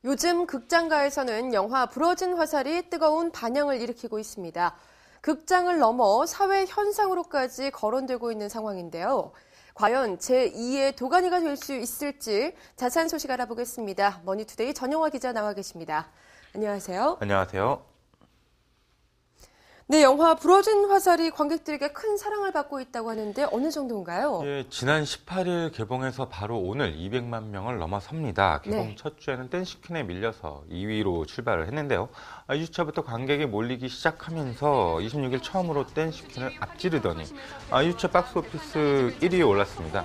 요즘 극장가에서는 영화 부러진 화살이 뜨거운 반향을 일으키고 있습니다. 극장을 넘어 사회 현상으로까지 거론되고 있는 상황인데요. 과연 제2의 도가니가 될 수 있을지 자세한 소식 알아보겠습니다. 머니투데이 전영화 기자 나와 계십니다. 안녕하세요. 안녕하세요. 네, 영화 부러진 화살이 관객들에게 큰 사랑을 받고 있다고 하는데 어느 정도인가요? 예, 지난 18일 개봉해서 바로 오늘 200만 명을 넘어섭니다. 개봉 네. 첫 주에는 댄시퀸에 밀려서 2위로 출발을 했는데요. 2주차부터 관객이 몰리기 시작하면서 26일 처음으로 댄시퀸을 앞지르더니 2주차 박스오피스 1위에 올랐습니다.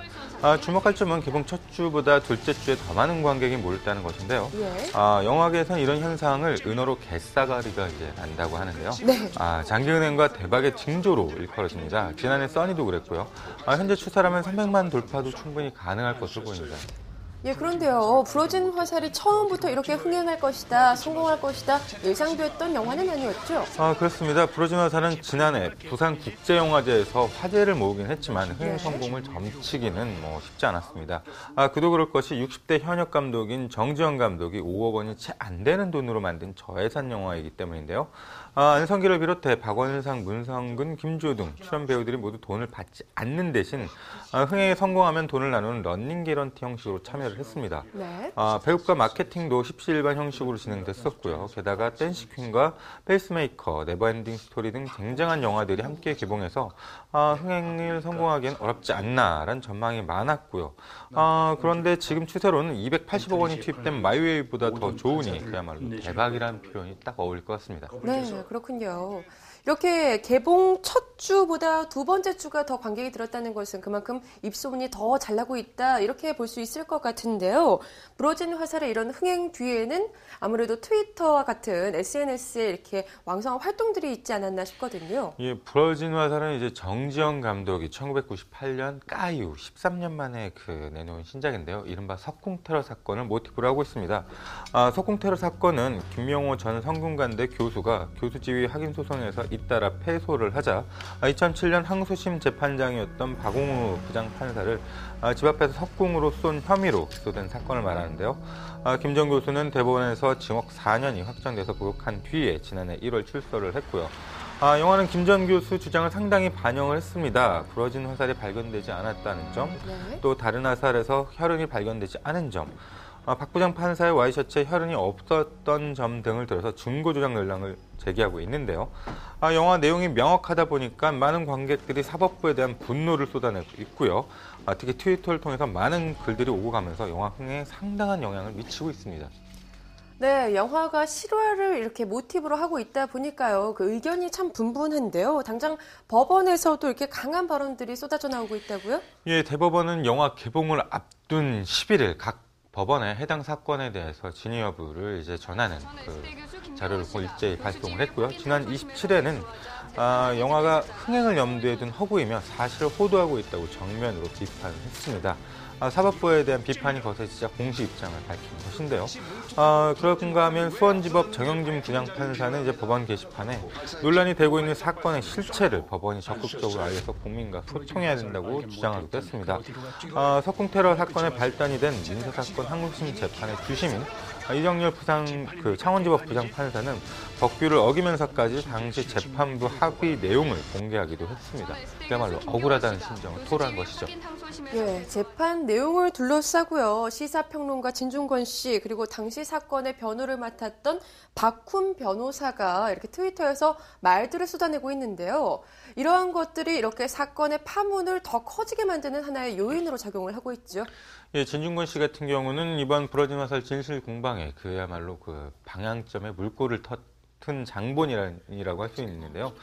주목할 점은 개봉 첫 주보다 둘째 주에 더 많은 관객이 몰렸다는 것인데요. 예. 영화계에서는 이런 현상을 은어로 개싸가리가 이제 난다고 하는데요. 네. 장기은행과 대박의 징조로 일컬어집니다. 지난해 써니도 그랬고요. 현재 추세라면 300만 돌파도 충분히 가능할 것으로 보입니다. 예, 그런데요. 부러진 화살이 처음부터 이렇게 흥행할 것이다, 성공할 것이다 예상됐던 영화는 아니었죠? 그렇습니다. 부러진 화살은 지난해 부산국제영화제에서 화제를 모으긴 했지만 흥행 성공을 점치기는 쉽지 않았습니다. 그도 그럴 것이 60대 현역 감독인 정지영 감독이 5억 원이 채 안 되는 돈으로 만든 저예산 영화이기 때문인데요. 안성기를 비롯해 박원상, 문성근, 김주호 등 출연 배우들이 모두 돈을 받지 않는 대신 흥행에 성공하면 돈을 나누는 런닝 개런티 형식으로 참여를 했습니다. 네. 배급과 마케팅도 십시일반 형식으로 진행됐었고요. 게다가 댄시퀸과 페이스메이커, 네버엔딩 스토리 등 쟁쟁한 영화들이 함께 개봉해서 흥행을 성공하기엔 어렵지 않나라는 전망이 많았고요. 그런데 지금 추세로는 280억 원이 투입된 마이웨이보다 더 좋으니 그야말로 대박이라는 표현이 딱 어울릴 것 같습니다. 네, 그렇군요. 이렇게 개봉 첫 주보다 두 번째 주가 더 관객이 들었다는 것은 그만큼 입소문이 더 잘 나고 있다 이렇게 볼 수 있을 것 같은데요. 부러진 화살의 이런 흥행 뒤에는 아무래도 트위터와 같은 SNS에 이렇게 왕성한 활동들이 있지 않았나 싶거든요. 예, 부러진 화살은 이제 정지영 감독이 1998년 까유 13년 만에 내놓은 신작인데요. 이른바 석궁 테러 사건을 모티브로 하고 있습니다. 석궁 테러 사건은 김명호 전 성균관대 교수가 교수지휘 확인 소송에서 잇따라 패소를 하자 2007년 항소심 재판장이었던 박홍우 부장판사를 집 앞에서 석궁으로 쏜 혐의로 기소된 사건을 말하는데요. 김 전 교수는 대법원에서 징역 4년이 확정돼서 복역한 뒤에 지난해 1월 출소를 했고요. 영화는 김 전 교수 주장을 상당히 반영을 했습니다. 부러진 화살이 발견되지 않았다는 점, 또 다른 화살에서 혈흔이 발견되지 않은 점, 박 부장 판사의 와이셔츠에 혈흔이 없었던 점 등을 들어서 증거조작 논란을 제기하고 있는데요. 영화 내용이 명확하다 보니까 많은 관객들이 사법부에 대한 분노를 쏟아내고 있고요. 특히 트위터를 통해서 많은 글들이 오고 가면서 영화 흥행에 상당한 영향을 미치고 있습니다. 네, 영화가 실화를 이렇게 모티브로 하고 있다 보니까요. 그 의견이 참 분분한데요. 당장 법원에서도 이렇게 강한 발언들이 쏟아져 나오고 있다고요? 예, 대법원은 영화 개봉을 앞둔 11일 각 법원에 해당 사건에 대해서 진위 여부를 이제 전하는 자료를 일제히 발송을 했고요. 지난 27일에는 영화가 흥행을 염두에 둔 허구이며 사실을 호도하고 있다고 정면으로 비판을 했습니다. 사법부에 대한 비판이 거세지자 공식 입장을 밝힌 것인데요. 그런가 하면 수원지법 정영진 부장판사는 이제 법원 게시판에 논란이 되고 있는 사건의 실체를 법원이 적극적으로 알려서 국민과 소통해야 된다고 주장하기도 했습니다. 석궁 테러 사건의 발단이 된 민사사건 항소심 재판의 주심인 이정열 창원지법 부장판사는 법규를 어기면서까지 당시 재판부 합의 내용을 공개하기도 했습니다. 그야말로 억울하다는 심정을 토로한 것이죠. 예, 재판 내용을 둘러싸고요. 시사평론가 진중권 씨 그리고 당시 사건의 변호를 맡았던 박훈 변호사가 이렇게 트위터에서 말들을 쏟아내고 있는데요. 이러한 것들이 이렇게 사건의 파문을 더 커지게 만드는 하나의 요인으로 작용을 하고 있죠. 예, 진중권 씨 같은 경우는 이번 부러진 화살 진실 공방에 그야말로 방향점에 물꼬를 튼 장본이라고 할 수 있는데요.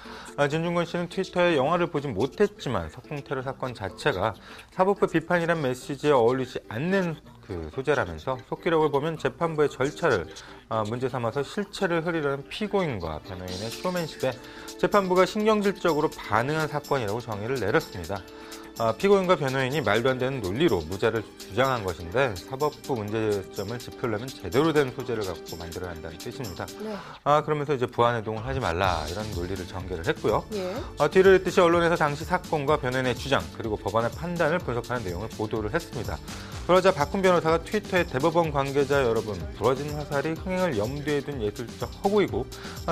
진중권 씨는 트위터에 영화를 보지 못했지만 석궁 테러 사건 자체가 사법부 비판이란 메시지에 어울리지 않는 소재라면서 속기록을 보면 재판부의 절차를 문제 삼아서 실체를 흐리려는 피고인과 변호인의 쇼맨십에 재판부가 신경질적으로 반응한 사건이라고 정의를 내렸습니다. 피고인과 변호인이 말도 안 되는 논리로 무죄를 주장한 것인데 사법부 문제점을 짚으려면 제대로 된 소재를 갖고 만들어야 한다는 뜻입니다. 네. 그러면서 이제 부안해동을 하지 말라 이런 논리를 전개를 했고요. 예. 뒤를 잇듯이 언론에서 당시 사건과 변호인의 주장 그리고 법원의 판단을 분석하는 내용을 보도를 했습니다. 그러자 박훈 변호사가 트위터에 대법원 관계자 여러분, 부러진 화살이 흥행을 염두에 둔 예술적 허구이고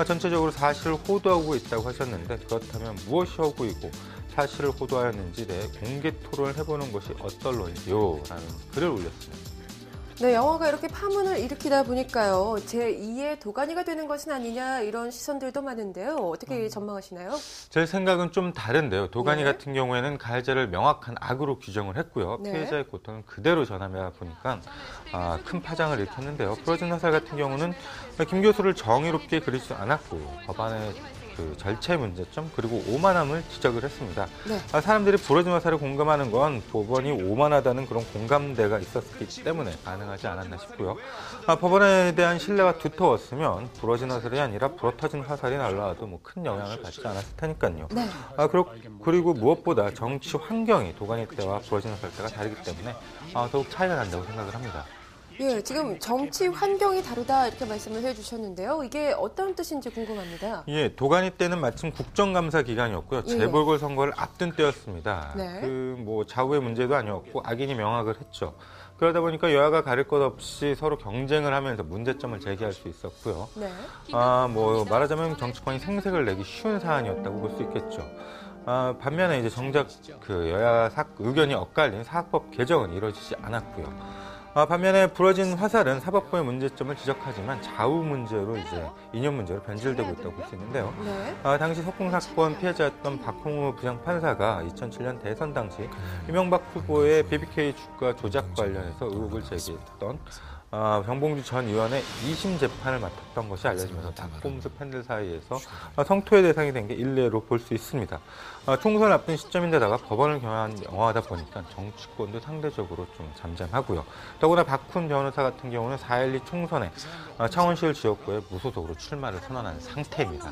전체적으로 사실을 호도하고 있다고 하셨는데 그렇다면 무엇이 허구이고 사실을 호도하였는지 대해 공개 토론을 해보는 것이 어떨런지요? 라는 글을 올렸습니다. 네, 영화가 이렇게 파문을 일으키다 보니까요. 제2의 도가니가 되는 것은 아니냐 이런 시선들도 많은데요. 어떻게 전망하시나요? 제 생각은 좀 다른데요. 도가니 네. 같은 경우에는 가해자를 명확한 악으로 규정을 했고요. 네. 피해자의 고통은 그대로 전하다 보니까 큰 파장을 일으켰는데요. 부러진 화살 같은 경우는 김 교수를 정의롭게 그리지 않았고 법안의 그 절차의 문제점 그리고 오만함을 지적을 했습니다. 네. 사람들이 부러진 화살을 공감하는 건 법원이 오만하다는 그런 공감대가 있었기 때문에 가능하지 않았나 싶고요. 법원에 대한 신뢰가 두터웠으면 부러진 화살이 아니라 불어터진 화살이 날라와도 뭐 큰 영향을 받지 않았을 테니까요. 네. 그리고 무엇보다 정치 환경이 도가니 때와 부러진 화살 때가 다르기 때문에 더욱 차이가 난다고 생각을 합니다. 예, 지금 정치 환경이 다르다 이렇게 말씀을 해주셨는데요. 이게 어떤 뜻인지 궁금합니다. 예, 도가니 때는 마침 국정감사 기간이었고요. 예. 재보궐 선거를 앞둔 때였습니다. 네. 뭐 좌우의 문제도 아니었고 악인이 명확을 했죠. 그러다 보니까 여야가 가릴 것 없이 서로 경쟁을 하면서 문제점을 제기할 수 있었고요. 네. 뭐 말하자면 정치권이 생색을 내기 쉬운 사안이었다고 볼 수 있겠죠. 반면에 이제 정작 그 여야 의견이 엇갈린 사학법 개정은 이루어지지 않았고요. 반면에 부러진 화살은 사법부의 문제점을 지적하지만 좌우 문제로 이제 이념 문제로 변질되고 있다고 볼 수 있는데요. 네. 당시 석궁 사건 피해자였던 박홍우 부장판사가 2007년 대선 당시 이명박 후보의 BBK 주가 조작 관련해서 의혹을 제기했던 정봉주 전 의원의 2심 재판을 맡았던 것이 알려지면서 닭홈스 팬들 사이에서 성토의 대상이 된 게 일례로 볼 수 있습니다. 총선 앞둔 시점인데다가 법원을 경한 영화하다 보니까 정치권도 상대적으로 좀 잠잠하고요. 더구나 박훈 변호사 같은 경우는 4.12 총선에 창원시를 지역구에 무소속으로 출마를 선언한 상태입니다.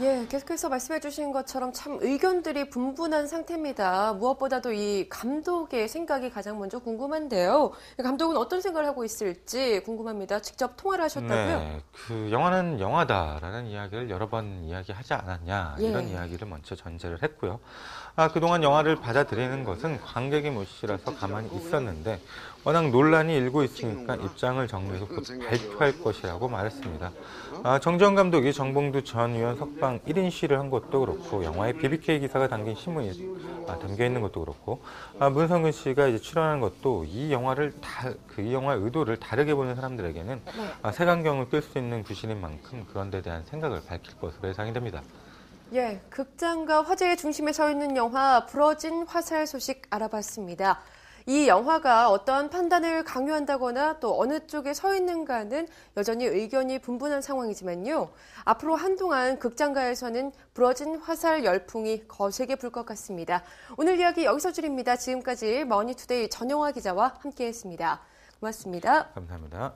예, 계속해서 말씀해 주신 것처럼 참 의견들이 분분한 상태입니다. 무엇보다도 이 감독의 생각이 가장 먼저 궁금한데요. 감독은 어떤 생각을 하고 있을지 궁금합니다. 직접 통화를 하셨다고요? 네, 그 영화는 영화다라는 이야기를 여러 번 이야기하지 않았냐 이런 이야기를 먼저 전제를 했고요. 그동안 영화를 받아들이는 것은 관객의 몫이라서 가만히 있었는데 워낙 논란이 일고 있으니까 입장을 정리해서 곧 발표할 것이라고 말했습니다. 정지영 감독이 정봉주 전 의원 석방 1인 시위를 한 것도 그렇고 영화에 BBK 기사가 담긴 신문이 담겨 있는 것도 그렇고 문성근 씨가 이제 출연한 것도 이 영화의 의도를 다르게 보는 사람들에게는 색안경을 끌 수 있는 구실인 만큼 그런 데 대한 생각을 밝힐 것으로 예상이 됩니다. 예, 극장과 화제의 중심에 서 있는 영화 부러진 화살 소식 알아봤습니다. 이 영화가 어떠한 판단을 강요한다거나 또 어느 쪽에 서 있는가는 여전히 의견이 분분한 상황이지만요. 앞으로 한동안 극장가에서는 부러진 화살 열풍이 거세게 불 것 같습니다. 오늘 이야기 여기서 줄입니다. 지금까지 머니투데이 전영화 기자와 함께했습니다. 고맙습니다. 감사합니다.